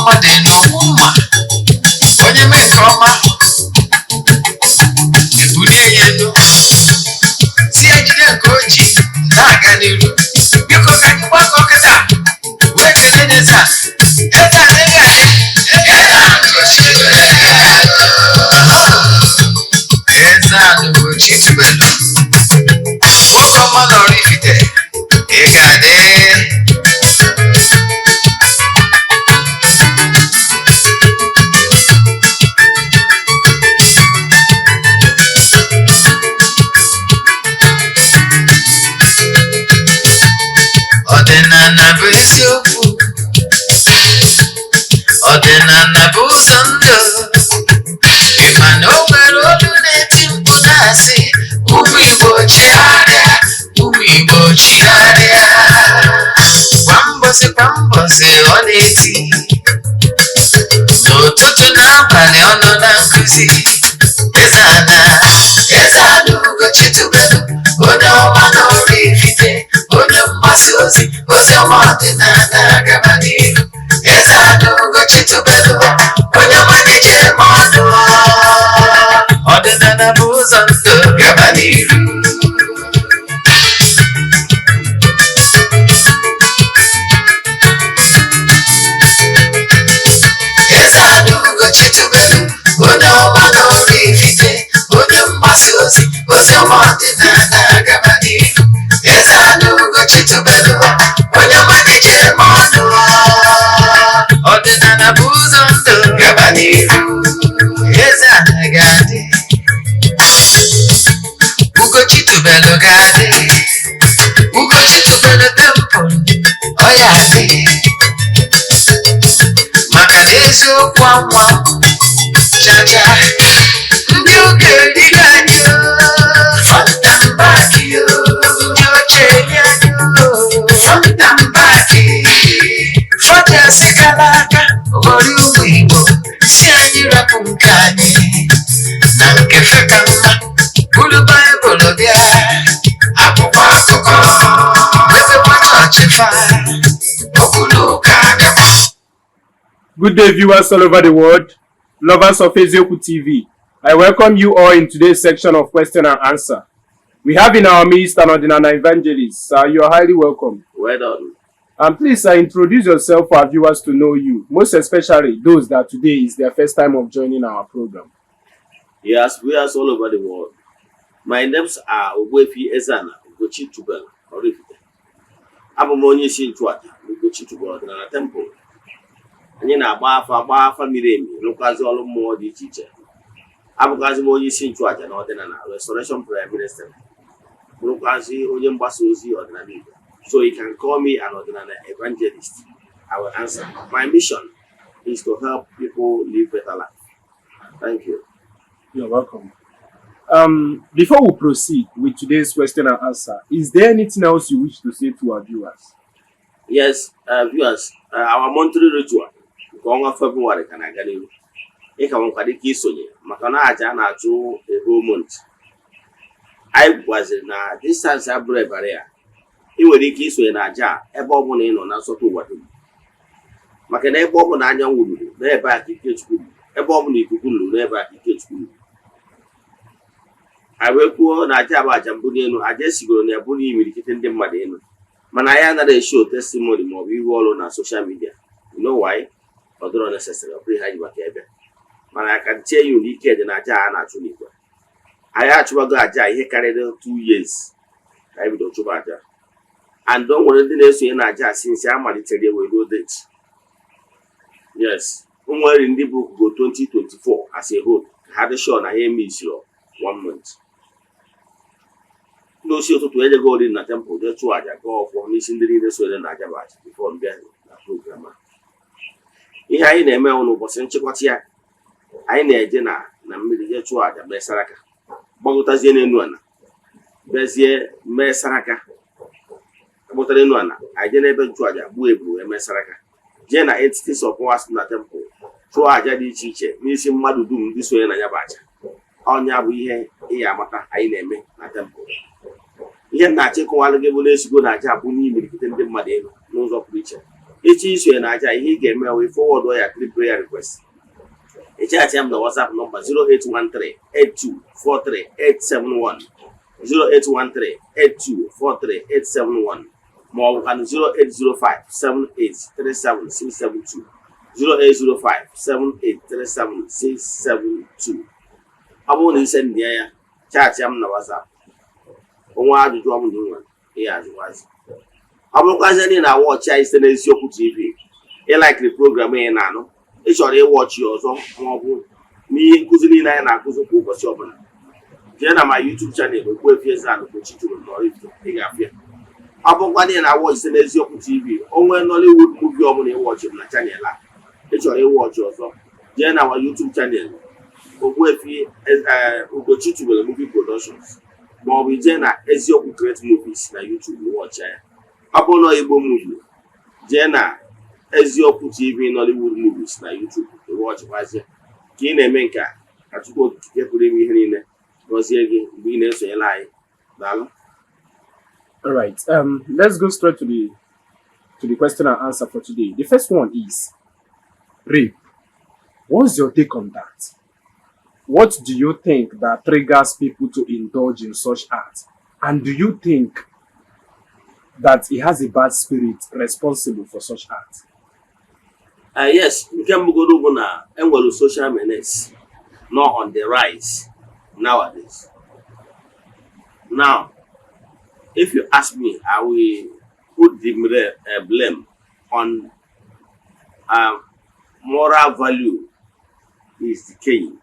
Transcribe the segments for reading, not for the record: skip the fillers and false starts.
ọma dị n'ọmụ mma onye mee nke ọma ebulie ya elu si ejide nke oji na-aga n'iru biko ka anyị gbakọ kịta wee kelee Eze-Ana Eze-Ana ugochitubelu nwoke ọma na oraifite ị ga-adị ọdịnala bụ eziokwu ọdịnala bụ ụzọ ndụ ịma na o nwere olu na-eti mkpu na-asị ụmụ Igbo chigharịa ụmụ Igbo chigharịa kwa mbọsị ọ na-eti n'ụtụtụ n'abalị ọ nọ na nkụzi Eze-Ana ugochitubelu onye ọma na oraifite onye mgbasa ozi ọma ọdịnala gaba n'ihu Eze-Ana ugochitubelu onye ọma na-eje eme ọnụ ọdịnala bụ ụzọ ndụ gaba n'ihu Eze-Ana ugochitubelu onye ọma na oraifite onye mgbasa ozi ọma ọdịnala gaba n'ihu Eze-Ana ugochitubelu onye ọma na-eje eme ọnụ ọdịnala bụ ụzọ ndụ gaba n'ihu Eze-Ana ga-adị ugochitubelu ga-adị ugochitubelu tempụl ọ ya adị maka na eziokwu anwa chacha ndị oge dịga anyị fọntambaki ndị ochie nye anyị fọntambaki fọdụ asịkala aka ghọrọ ụmụ Igbo si anyị rapụ nke anyị na nke feka mma bụrụ Baịbụl bịa akwụkwọ akụkọ mepekwa chọọchị fa okwu ụka agakwa. Good day, viewers all over the world, lovers of Eze-Ana TV. I welcome you all in today's section of question and answer. We have in our midst an ordinary evangelist. You are highly welcome. Well done. And please introduce yourself for our viewers to know you, most especially those that today is their first time of joining our program. Yes, we are all over the world. My names are Ogbuefi Eze-Ana ugochitubelu oraifite. Abụ m onye isi nchụaja ugochitubelu ọdịnala temple. Anyị na-agba afa miri emi rụkwazi ọrụ mmụọ dị iche iche. Abụkwazi m onye isi nchụaja na ọdịnala Restoration Prayer Ministry. Bụrụkwazi onye mgbasa ozi ọdịnala Igbo. So you can call me an ordinary evangelist. I will answer. My mission is to help people live better life. Thank you. You're welcome. Before we proceed with today's question and answer, is there anything else you wish to say to our viewers? Yes, viewers, our monthly ritual. Going February can I get you? If I want to get you, Makana to a whole month. I was in a distance barrier. I nwere ike iso na aja ebe ọ bụla ị nọ na nsọtụ ụwa dum maka na ebe ọ bụla anyanwụ ruru n'ebe a ka ike Chukwu ebe ọ bụla ikuku ruru n'ebe a ka ike Chukwu a wee kwuo na aja bụ aja mbụ n'elu aja esigoro na ya bụrụ imirikite ndị mmadụ elu mana ya anaghị show testimony ma ọ bụ ihu ọrụ na social media. You know why? Ọ dịrọ necessary ọ bụrụ ha ji maka ebe mana aka tie ya ụlọ ike dị na aja a na-achụ n'igwe anyị achụbago aja ihe karịrị 2 years ka anyị bido chụba aja. And don't worry, the next year, since I'm a little we do that. Yes, somewhere in the book go 2024 as a whole. Had a show na hear me 1 month. No, she also to go in the temple, just to go for missing the leaders with an Ajabat before the program. Here I name on was in Chicotia. I need dinner, Namidi to Aja, Besaraka. Bogotazian in one. Bezier, Mesaraka. Botare no ana aje na ebe ntu aja bu ebu emesaraka je na entities of was na temple so aja dị iche iche n'isi mmadụ dum ndị sonye na ya bụ aja ọnya bụ ihe ị amata anyị na-eme na temple ihe na-achịkọwalụ gị bụ na-esigo na aja bụ n'imirikite ndị mmadụ elu n'ụzọ pụrụ iche echi iso na aja ihe ị ga-eme we forward or ya 3 prayer request. Chat am the WhatsApp number 0813-8243-871 0813-8243-871 more than 0805-7837-672 0805-7837-672. I won't send the chat am the WhatsApp. Onwa ajụjụ ọmụ dị nwa ihe ajụwazi. Ọ bụrụkwazị na watch ya ise n'eziokwu TV. I like the program ị na-anụ. Ị chọrọ ịwọchị ọzọ ma ọ bụ n'ihe nkụzi niile anyị na-akụzi kwa ụbọchị ọbụla. Jee na my YouTube channel Ogbuefi Eze-Ana Ugochitubelu Oraifite ị ga-afịa. Ọ bụrụkwa na watch ise n'eziokwu TV. Onwe Nollywood movie ọbụla ịwọchị na channel a. Ị chọrọ ịwọchị ọzọ. Jee na my YouTube channel Ogbuefi Ugochitubelu Movie Productions. Ma ọ bụ jee na eziokwu Create Movies na YouTube watch ya. Ọ bụ na Igbo movie. Jee na eziokwu TV Nollywood Movies na YouTube watch kwazie. Ka ị na-eme nke a ka Chukwu Okike pụrụ ime ihe niile gọzie gị mgbe ị na-esonyere anyị. Daalụ. All right. Let's go straight to the question and answer for today. The first one is rape. What's your take on that? What do you think that triggers people to indulge in such acts? And do you think that he has a bad spirit responsible for such acts? Yes, nke mbụgodo bụ na enwere social menace not on the rise nowadays. Now, if you ask me, I will put the blame on moral value is decaying.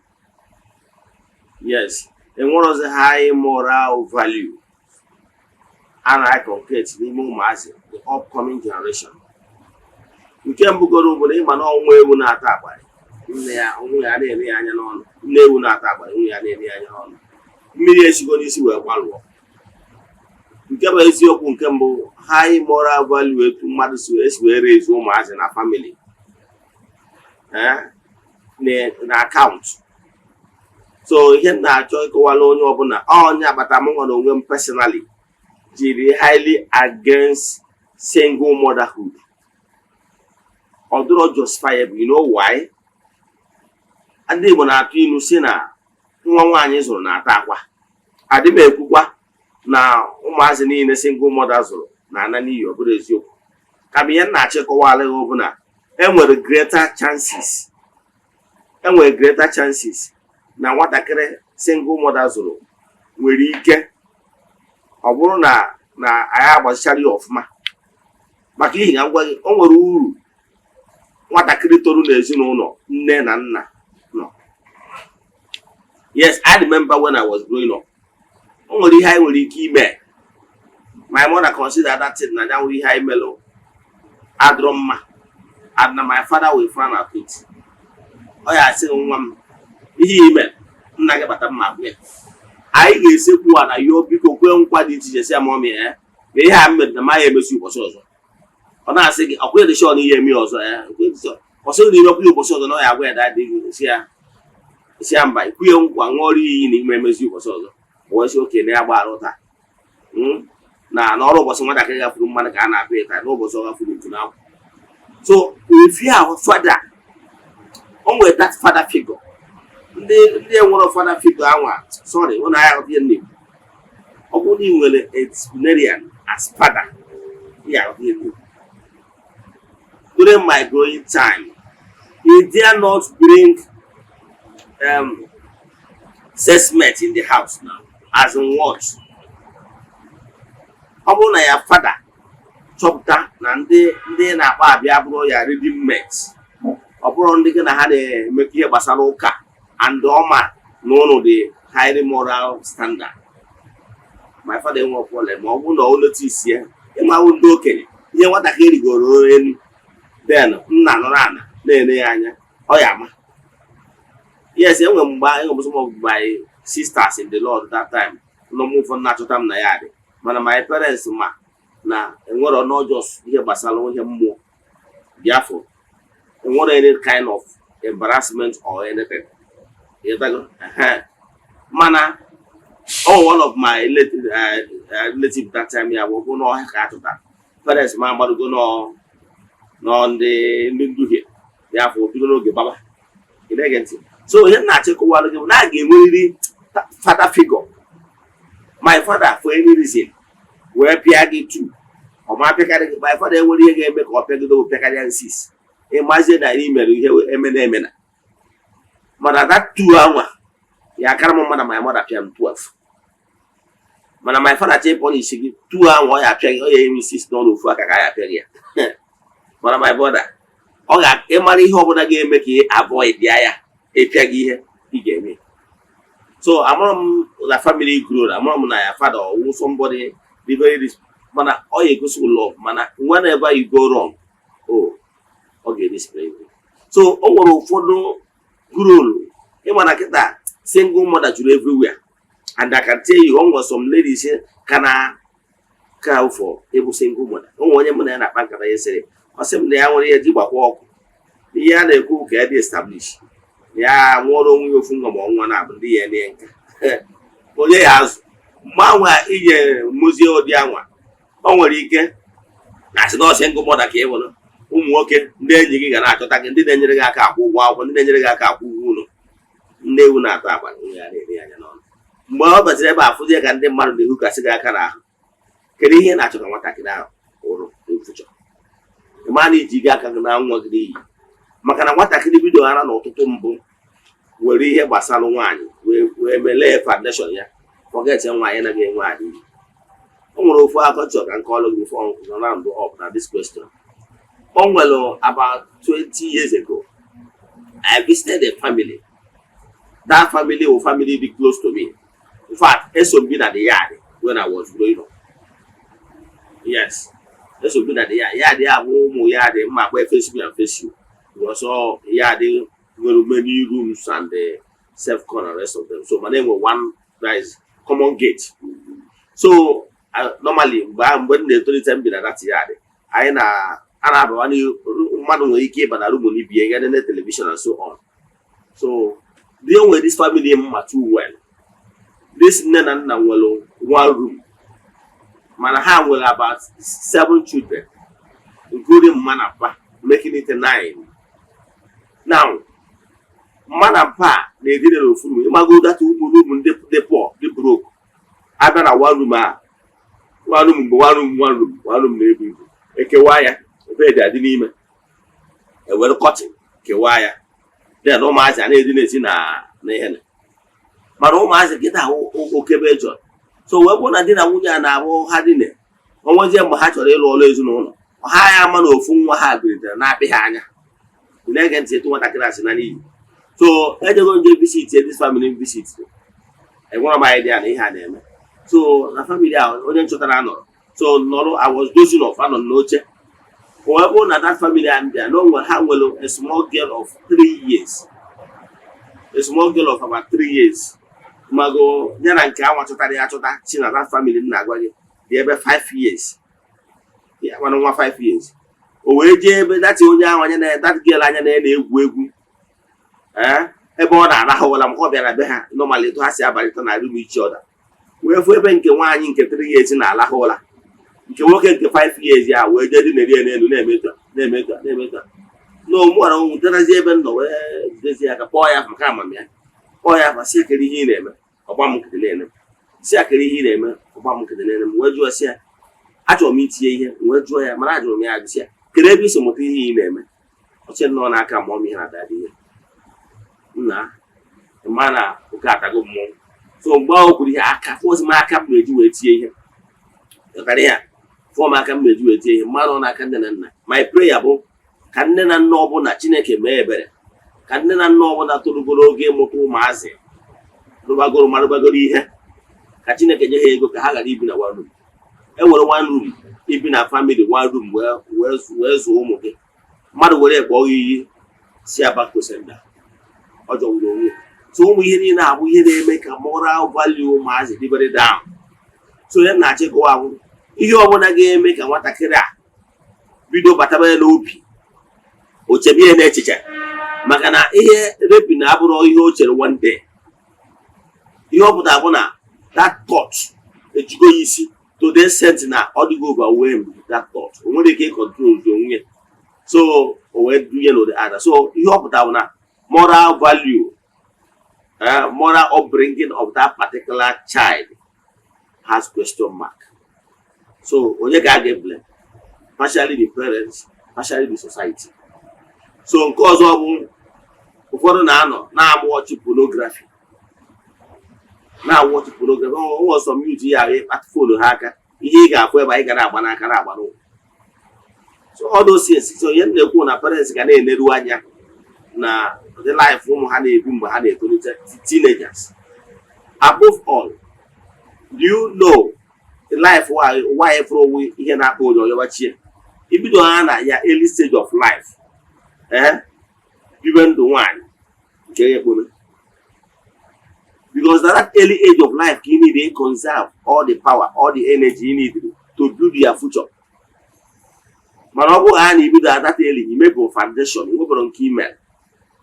Yes, and what is the high moral value? And I concrete the upcoming generation. Nke mbụgoro bụ na ịma na ọnwa ewu na-ata abalị nne ya onwe ya na-eri anya n'ọnụ nne ewu na-ata abalị onwe ya na-eri anya n'ọnụ mmiri esigo n'isi wee gbalụọ. Nke bụ eziokwu nke mbụ high moral value etu mmadụ esi wee raise ụmụazị na family na akaụntụ. So ihe m na-achọ ịkọwala onye ọbụla onye agbata m nọ n'onwe m personally jiri highly against single motherhood. Although justifiable, you know why? And they want to you say na nwa is on atakwa. Adi me ekwukwa na ụmụazị niile single mothers na anani yo bụ eziokwu. Ka bi yan na achịkọwala obu na enwere greater chances. Enwere greater chances na nwatakịrị single mothers nwere ike ọ bụrụ na anyị agbachara ya ọfụma. Maka ihe ga ngwa gị o nwere uru nwatakịrị toru n'ezinụlọ nne na nna no. Yes, I remember when I was growing up. O nwere ihe anyị nwere ike ime. My mother considered that thing na ya nwere ihe anyị melụ adịrọ mma. And my father will frown at it. Ọ ya asị nwa m ihe ime nna gị bata mma agwụ ya. Anyị ga-esekwu na yo biko kwe nkwa dị iche iche si amọmị ma ihe a mmed na ma ya emesu ụbọchị ọzọ. Ọ na-asị gị ọkwa dị shọ na ihe eme ọzọ ọsọ dị n'okwu ụbọchị ọzọ na ya agwa ya dadị gị si ya mba ikwuye nkwa ṅụọrọ iyi na ime emezi ụbọchị ọzọ wee si oke na ya gbara ụta na ọrụ ụbọchị nwatakịrị gafuru mmadụ ka a na-apụ ịta n'ụbọchị ọ gafuru ntu n'akwụ. So if you have a father, o nwere that father figure. Ndị enwere father figure anwa sorry ọ na-ahịa ọdị nne ọ bụ na ị nwere a disciplinarian as father ya ọdị nne. During my growing time, he dare not bring assessment in the house now. As in what? Ọ bụrụ na ya father chọpụta na ndị na-akpa abịa bụrụ ya reading mates. Ọ bụrụ ndị gị na ha na-emekọ ihe gbasara ụka and ọma na ụnụ dị highly moral standard. My father enwe problem ma ọ bụrụ na ọ notice ya ịmawụ ndị okenye ihe nwatakịrị rigoro elu then nna nọrọ ana na-ene ya anya ọ ya ama. Yes, enwe mgbe some of my sisters in the Lord that time no move on na-achọta m na ya dị mana my parents ma na enwere not just ihe gbasara ihe mmụọ biafọ enwere any kind of embarrassment or anything. Mana one of my relative that time ya bụ n'ọhịa ka achọta parents ma gbarugo nọ ndị nduhie ya afọ bido n'oge baba ị na-ege ntị. So ihe na-achịkọwalụ gị bụ na a ga-enwerịrị father figure. My father for any reason wee pịa gị 2 ọ ma pịakarị gị. My father enwere ihe ga-eme ka ọ pịagide o pịakarịa 6 ịmazie na anyị mere ihe emena mana that 2 anwa ya akara m mmadụ my mother pịa m 12 mana my father chepọ n'isi gị 2 anwa ọ ya apịa gị, ọ ya eme 6 n'ọnụ ofu aka ka ya apịa gị ya mana my brother ọ ga-ịmara ihe ọbụla ga-eme ka ị avoid ya ịpịa gị ihe ị ga-eme. So amara m na family grow, amara m na ya father or somebody be very mana ọ ya egosi love mana whenever you go wrong ọ ga-display you. So o nwere ụfọdụ grow ịma na kịta single mother juru everywhere and I can tell you o nwere some ladies kana ka for able single mother. O nwere onye mụ na ya na-akpa nkata ya sịrị ọ sị m na ya nwere ihe ji gbakwa ọkụ ihe a na-ekwu ka ya dị establish ya nwụọrọ onwe ya ofu nwa ma ọnwa na-abụ ndị ya enye nka onye ya azụ mgbanwe inye muzie ụdị anwa o nwere ike na asị na ọsị ngụ mọda ka ị nwere ụmụ nwoke ndị enyi gị ga na-achọta gị, ndị na-enyere gị aka akwụ ụgwọ akwụkwọ, ndị na-enyere gị aka akwụ ụgwọ ụlọ, ndị ewu na-atọ agba ya na-eri anya n'ọnụ. Mgbe ọ batara ebe afụzie ka ndị mmadụ na-ehukasị gị aka n'ahụ, kedu ihe na-achọ ka nwatakịrị ahụ ụrụ efuchọ ịma na iji gị aka gị na nwa gị n'iyi maka na nwatakịrị bido ara n'ụtụtụ mbụ were ihe gbasara nwaanyị wee melee foundation ya forget nwaanyị na ga-enwe adịghị. O nwere ofu akọchọ ka nke ọlụ gị before round up na this question. O nwere about 20 years ago I visited a family. That family was family be close to me. In fact, eso been at the yard when I was growing up. Yes, eso been at the yard. Yard there, yard my boy face me and face you. It was all yard with many rooms and the self corner rest of them. So my name was one that is common gate. So normally when they told them be that yard, I have one man who came and a room will be a television and so on. So dealing with this family too well. This Nana will one room. Manahan will about 7 children, including Manapa, making it a 9. Now, Manapa, they didn't know food. You might go that room, they poor, they broke. I got a one room, maybe. A Kewaya, a bed, I didn't even. A well cotton, Kewaya. There are no mice and they didn't see na. But all mice get out okay, John. So when I did a woman and I had in it, I was there, but actually always known. I am man of whom I have been not behind. You never can say to what I can ask in any. So I don't go visit this family visits. And one of my idea they had them. So the family out, so no, I was dozing off on noche. However, at that family and there, no one had a small girl of 3 years. A small girl of about 3 years. Mago, Yaranka, I want to tell you that family in Nagway. They have 5 years. Yeah, 5 years. Oh, that's the only one that girl and then a border and a whole am normally to ask about it and I do each other. We're for bank 1 in 3 years in Alahola. You can work at 5 years, yeah, we're dead in the name. No more than I even know this year a boy from Camman. Boy, I have a second name. Obama could name. Second name, Obama could name. Where do I say? I told me here, where do I am? I don't know. Could there be some of the name? I said, no, I can't mommy had that idea. Nah, the manner who got a good mom. So, Bow could have forced my cap with you at here. The career for my company with you, Marona Candan. My prayer book can then know that Chineke may better. Can then know that to go game of 2 Maze. Rubago Marubagori here. Kachina can you go to Haga even a 1 room. I will 1 room, even a family 1 room where's home okay. Mother will boy see back to sender. So we hear now, we hear they make a moral value Maze, deliver it down. So then I check out. If you want to game, make a watakera. Video Bataba Lopi. Ochebi and teacher. Magana here, raping Aburo Yocher 1 day. You put Abona that thought that you go easy to then send now or you go overwhelmed with that thought. When they can control your So we do the other. So you have that moral value, moral upbringing of that particular child has question mark. So when you get blame, partially the parents, partially the society. So because of ụfọdụ na-watch pornography. Na-watch pornography. O some youth ya at phone ha aka. Ihe ị ga-afụ ebe anyị ga na-agba n'aka na-agba n'ụkwụ. So all those things. So ihe na-ekwu na parents ga na-eneru anya na the life ụmụ ha na-ebi mgbe ha na-etolite teenagers. Above all, do you know the life why throw ihe na-akpọ ụjọ yọbachie? Ibido ha na ya early stage of life. Even the one. Okay, because that early age of life, you need to conserve all the power, all the energy you need to build your future. Manobo and you do that early, you make a foundation, you go on key man.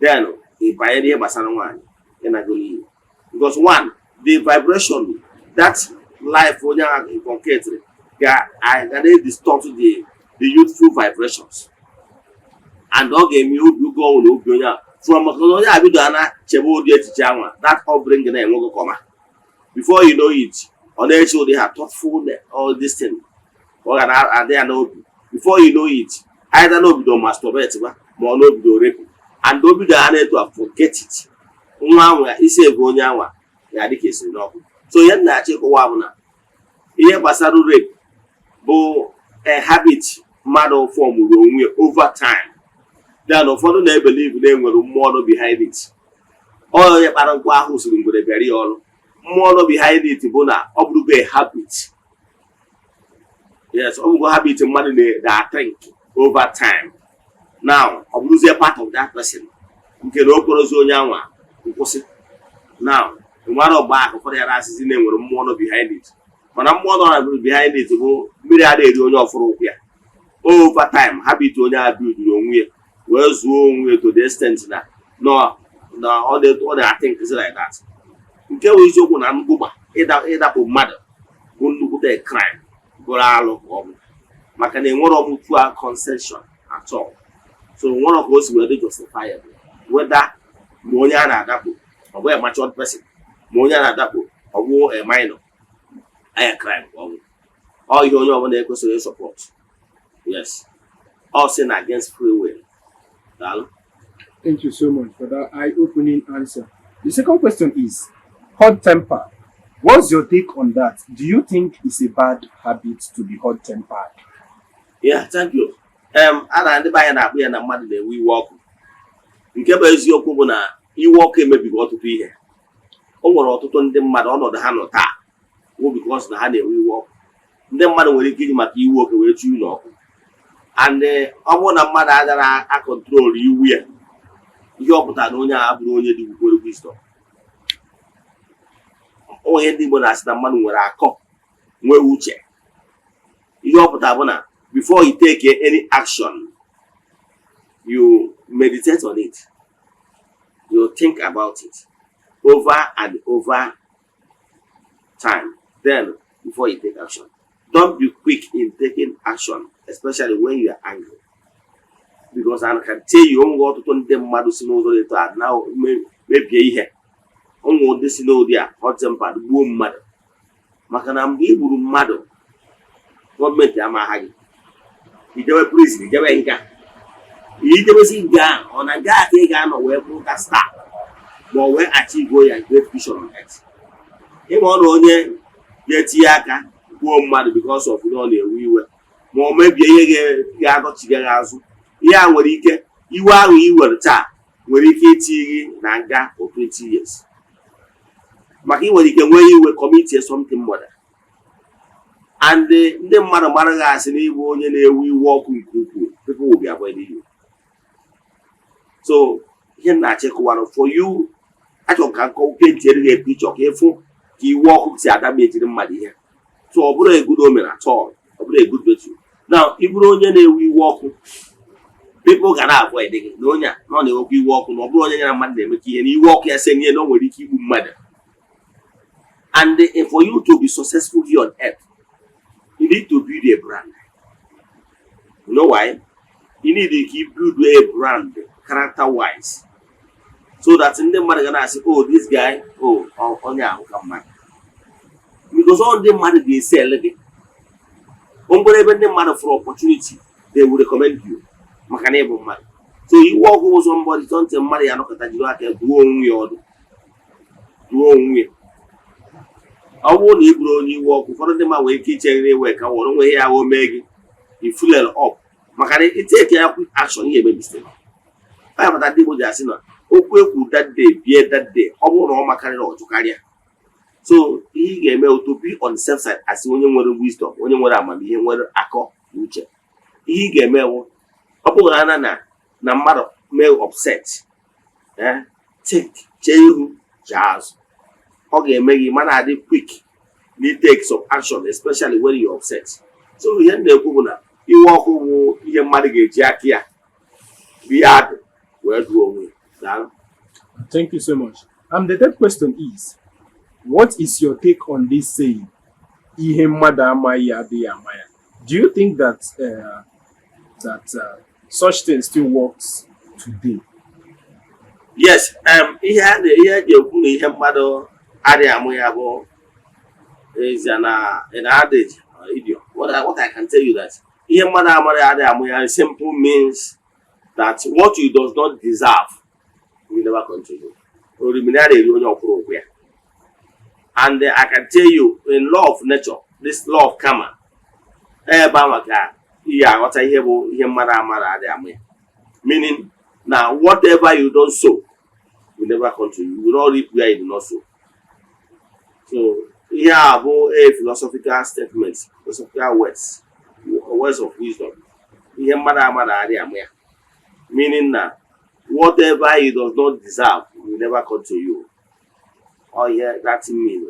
Then if I hear one, then I go leave. Because one, the vibration that life when you are in concrete, I distort the youthful vibrations. And okay, you go on from that upbringing will come. Before you know it, on the show they have thoughtful all this thing. Or are they no before you know it, either no do masturbate or no do rape. And don't be the to forget it. Is a gonya, the case no. So yet na check wabuna. Here basaru rape, bo a habit model form over time. Then of all they believe they were more behind it. All your parent who's in the very all more behind it, Bona, obligate habit. Yes, obligate habit and money that think over time. Now, I lose a part of that person. You can open a zone now, the one of back for their asses in them were more behind it. But I'm more than behind it to go million for over time, habit to build your own way. Where's way to the extent that no all the things is like that. Nke we joke na nguba either for mother who look at a crime go along of maka na enwere mutual concession at all. So one of those were justifiable whether money na adapo or a matured person money na adapo or a minor a crime all you know when they go support. Yes, all sin against free will. Thank you so much for that eye-opening answer. The second question is hot temper. What's your take on that? Do you think it's a bad habit to be hot-tempered? Yeah, thank you. I ndị banya na-akpụ ya na mmadụ na-ewe iwe ọkụ. Nke bụ eziokwu bụ na iwe ọkụ emebigo ọtụtụ ihe. O nwere ọtụtụ ndị mmadụ ọnọdụ ha nọ taa bụ because na ha na-ewe iwe ọkụ. Ndị mmadụ nwere ike iji maka iwe ọkụ wee chụọ ụlọ ọkụ. And ọ bụrụ na mmadụ agara akọntrol iwu ya ihe ọ pụtara na onye a bụrụ onye dị ukwuu wisdom. Onye ndị Igbo na-asị na mmadụ nwere akọ nwee uche. Ihe ọ pụtara bụ na before you take any action, you meditate on it. You think about it over and over time. Then before you take action. Don't be quick in taking action, especially when you are angry. Because I can tell you, I'm going to turn them mad to now, maybe here. I'm going to know their hot temper, boom mad. Makanam be mad. Government, I'm a haggy. He never prison, he never inca. He never seen gun on a guy, they gun or where broke star. But where achieve go and great vision on it. Him on only get yaka. Mad because of we were more maybe a got together as yeah, what he get you are we were tar where he nanga for 20 years. Maki when he can where you were committed something more. And the mother maragas and we walk with people will be avoiding you. So here not check one for you. I don't can go paint a picture careful. He walks the other made in muddy here. So a good omen at all, a good virtue. Now, if we walk, people can avoid it. No, not we walk, no brother and Monday, and you walk here saying, you know, where you keep mother. And for you to be successful here on earth, you need to build a brand. You know why? you need to build a brand character wise, so that in the man gonna say, oh, this guy, oh, on ya come back. Because all the money they sell again. Even the money for opportunity, they will recommend you. Makanebo man. So you walk over somebody, don't tell money and not that you have to do on me. I won't even you walk for them away kitchen work. I won't way I will make it. You fill it up. Makane, it take care of action here, baby. I have that people just know. Ogbuefi that day, be that day. I won't know my career to career. So he gave me to be on the safe side as when you want wisdom, when you want a man, you want a call, you check. He gave me na matter may upset. Take you jazz. Okay, make you man are quick. Need take some action, especially when you're upset. So we end the governor. You walk over your marriage, Jackie. We had where do we? Thank you so much. The third question is, what is your take on this saying? Ihe mmadụ amaghị adịghị ama ya? Do you think that such thing still works today? Yes. Ihe dị okwu na ihe mmadụ adịghị ama ya bụ Eze-Ana an adage or idiom. What I can tell you that ihe mmadụ amaghị adịghị ama ya simple means that what you does not deserve will never come to you. And I can tell you, in law of nature, this law of karma, meaning now whatever you don't sow will never come to you. You will not reap where you do not sow. So here are a philosophical statements, philosophical words of wisdom. Meaning that whatever you does not deserve will never come to you. Oh yeah, that's me.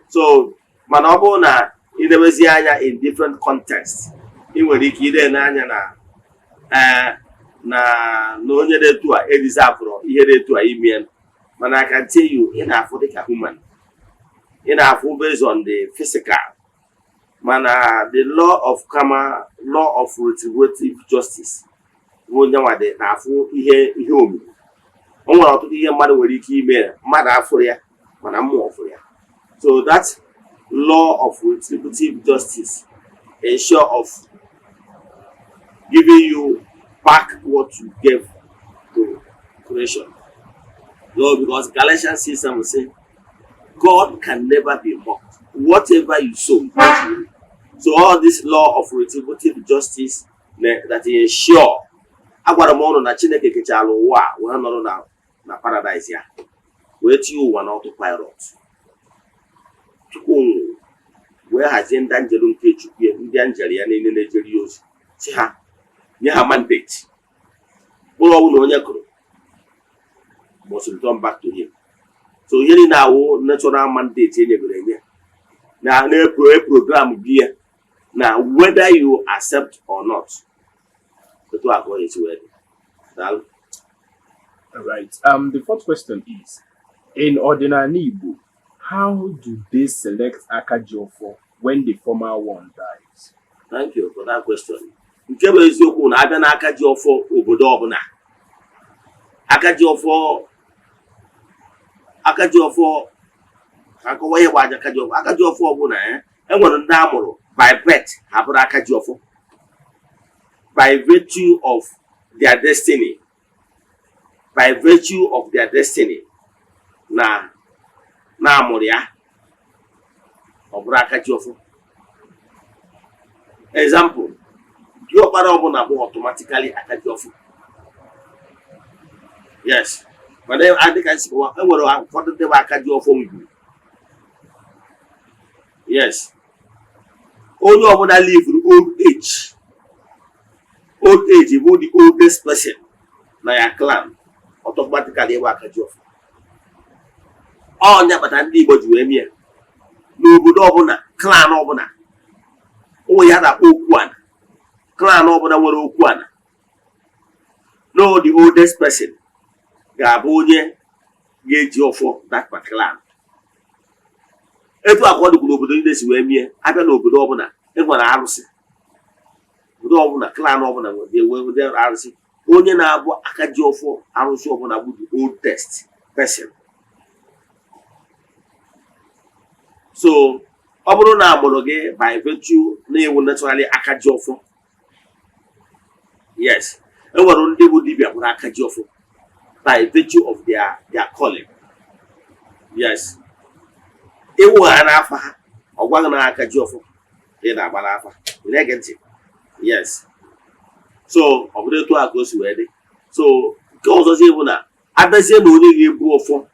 So, manobona in the ezeana in different contexts. In where the kid na no nyede to a deserve here to a imian. Man, I can tell you in Africa human. In Africa based on the physical. Man, the law of karma, law of retributive justice. One day, here, so that law of retributive justice ensure of giving you back what you gave to creation. Lord, because Galatians 6 will say, God can never be mocked. Whatever you sow, so all this law of retributive justice that ensure agwara m ọnụ na Chineke kechala ụwa wee nọrọ na paradise ya wee tinye ụwa na autopilot. Chukwu wee hazie ndị anjelu nke Chukwu ya, ndị anjelu ya niile na-ejeri ya ozi si ha nye ha mandate ụlọ ọbụla na onye kụrụ must return back to him. So ihe niile awụ natural mandate enyegoro enye na program gị ya na whether you accept or not. All right. The fourth question is, in ordinary Igbo, how do they select Akajiofo when the former one dies? Thank you for that question. Nke bụ eziokwu na abịa na Akajiofo obodo ọbụla. Akajiofo akọwa ihe gbaja Akajiofo ọbụla enwere ndị amụrụ by birth ha bụrụ Akajiofo. By virtue of their destiny, na Amuria or Brakajiofo. Example, your parabona automatically Akajiofo. Yes, but then I think I see what for the Akajiofo. Yes, only of that live with old age. Old age, you the oldest person na your clan automatically work at your all never than the Igbo ju emi n'obodo ọbụla clan ọbụla o ya da okwu ana clan ọbụla nwere okwu ana no the oldest person ga-abụ onye ga-eji ọfọ that particular etu akọ dị n'obodo ndị si wee mie abịa n'obodo ọbụla enwere arụsị obodo ọbụla clan ọbụla nwere arụsị. Onye na-abụ aka ji ọfọ arụsị ọbụla bụ the oldest person. So ọ bụrụ na amụrụ gị by virtue na-ewu naturally aka ji ọfọ, yes, enwere ndị bụ dibịa bụrụ aka ji ọfọ by virtue of their calling. Yes, ewu ha n'afa ha, ọ gwaghị na aka ji ọfọ ị na-agba n'afa, ị na-ege ntị. Yes, so ọ bụrụ etu a ka o si wee dị. So nke ọzọzi bụ na abịazie na onye ga-ebu ọfọ,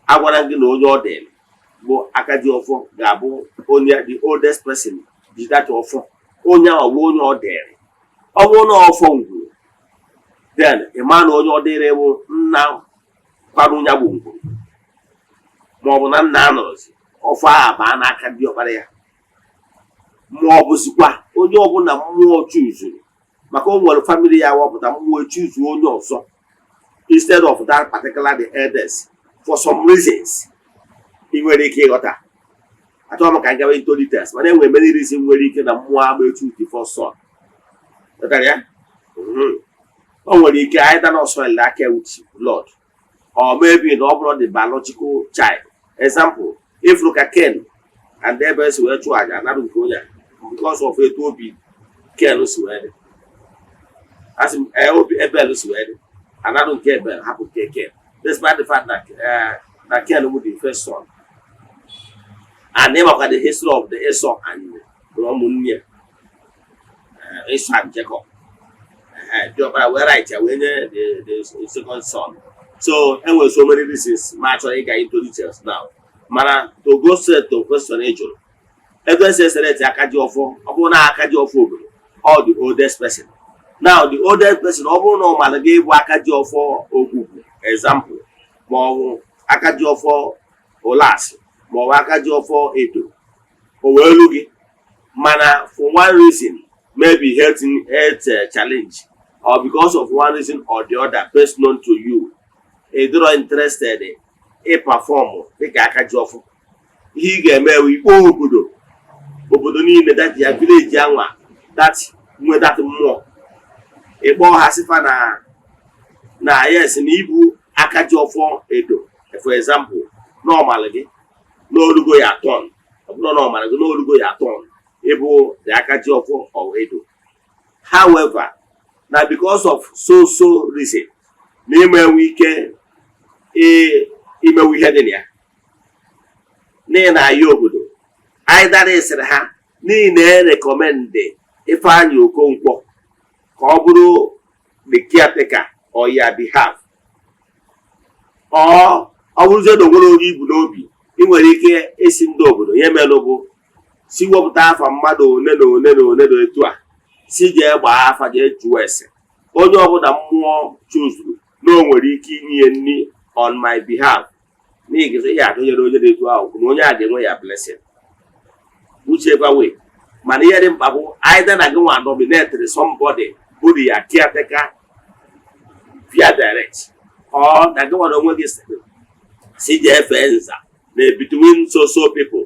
agwara gị na onye ọ dịrị bụ aka ji ọfọ ga-abụ onye the oldest person ji that ọfọ, onye ahụ bụ onye ọ dịrị. Ọ bụrụ na ọfọ ngwuru, then ịma na onye ọ dịrị bụ nna kwanụ ya bụ ngwuru, maọbụ na nna anọrọzi ọfọ ahụ baa n'aka ndị ọkpara ya, ma ọ bụzikwa onye ọbụla mmụọ chuzuru, maka o nwere family ya wepụta mmụọ chuzu onye ọzọ instead of that particular the elders for some reasons. Ị nwere ike ịghọta, achọghị m ka m gawa into details, mana enwere many reasons nwere ike na mmụọ agba echu the first son. Ya o nwere ike either not soil aka with blood, or maybe na ọ bụrụ the biological child. Example, if look at Ken and the ebe si wee chụọ aja anaghị nke onye because of etu obi Ken si wee dị, as obi Ebel si wee dị, anaghị nke Ebel hapụ nke Ken, despite the fact that Ken was the first son. And then the history of the Esau and ụmụnne Esau and Jacob. We're right here when the second son. So anyway, so many reasons. I'm actually get into details now. Mana to go straight to question age. Everyone says that akaji ofo, obuna akaji ofo, or the oldest person. Now the oldest person, obuno man gave akaji ofo Ogbuefi. Example, more akaji ofo Olas, more akaji ofo Edo. Owelugi, mana for one reason, maybe health challenge, or because of one reason or the other, best known to you. If you're not interested in perform, take a job. He get married. Obodo niile that your village yanwa that nwe that more. A boy has if na yes in Igbo aka job for Edo. For example, normally no lugo ya turn. No normally no lugo ya turn. Ebo the aka job for or Edo. However, now because of so reason, name weekend ime wihe dị ya n'ihi na ya obodo anyị dara esere ha n'ihi na-erekomendị Ifeanyi Okonkwo ka ọ bụrụ the caretaker or ya behalf, ọ bụrụzie na onwere onye ibu n'obi, ị nwere ike esi ndị obodo ya melụ bụ si wepụta afa mmadụ one na one na one na etu a si jee gbaa afa jee jụọ ese onye ọbụla mmụọ chuzuru na o nwere ike inye nri on my behalf. Nigga say ya don't you dey to out. No nya dey ya blessing. Whichever way. Man here dem babu either na go and nominate somebody who the caretaker via direct, or na go and this CJ fenza between so people.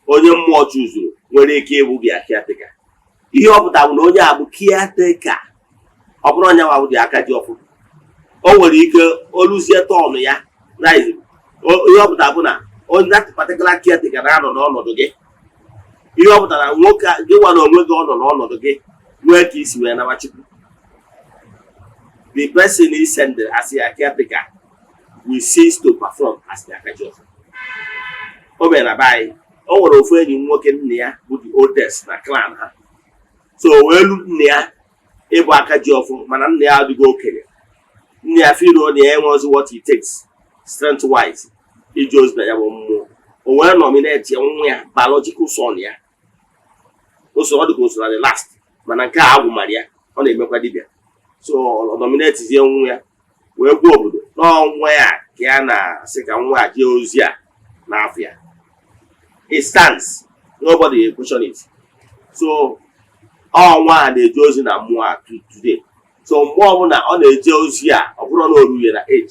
Onye mmụọ chuzuru nwere ike ewu gị caretaker. Ihe ọpụta bụ na onye abụ caretaker. Ọ bụrụ onye wa bụ dị aka ji ọfụ. O nwere ike oluzie tọọnụ ya na ihe ọpụta bụ na onye that particular caretaker na-anọ n'ọnọdụ gị. Ihe ọpụta na nwoke gị nwa na onwe gị ọ nọ n'ọnọdụ gị nwee ka isi wee nawa Chukwu. The person is sent as a caretaker will cease to perform as the aka ji ọfụ. O mere na baị, o nwere ofu enyi nwoke nne ya bụ the oldest na clan ha. So welu nne ya ịbụ aka ji ọfụ mana nne ya adịghị okenye. Nne ya feel on the air was what it takes, strength wise. It just na ya bụ mmụọ. O wee nominate ya nwa ya biological son ya. O so ọ dị ka o so na the last. Mana nke a agwụ mara ya, ọ na-emekwa dibịa. So ọ nominate zie nwa ya wee gwa obodo n'ọnwa ya ka ya na-asị ka nwa jee ozi a n'afọ ya. It stands. Nobody will question it. So ọnwa a na-eje ozi na mmụọ today. So mgbe ọbụla ọ na-eje ozi a ọ bụrụ na o ruye na age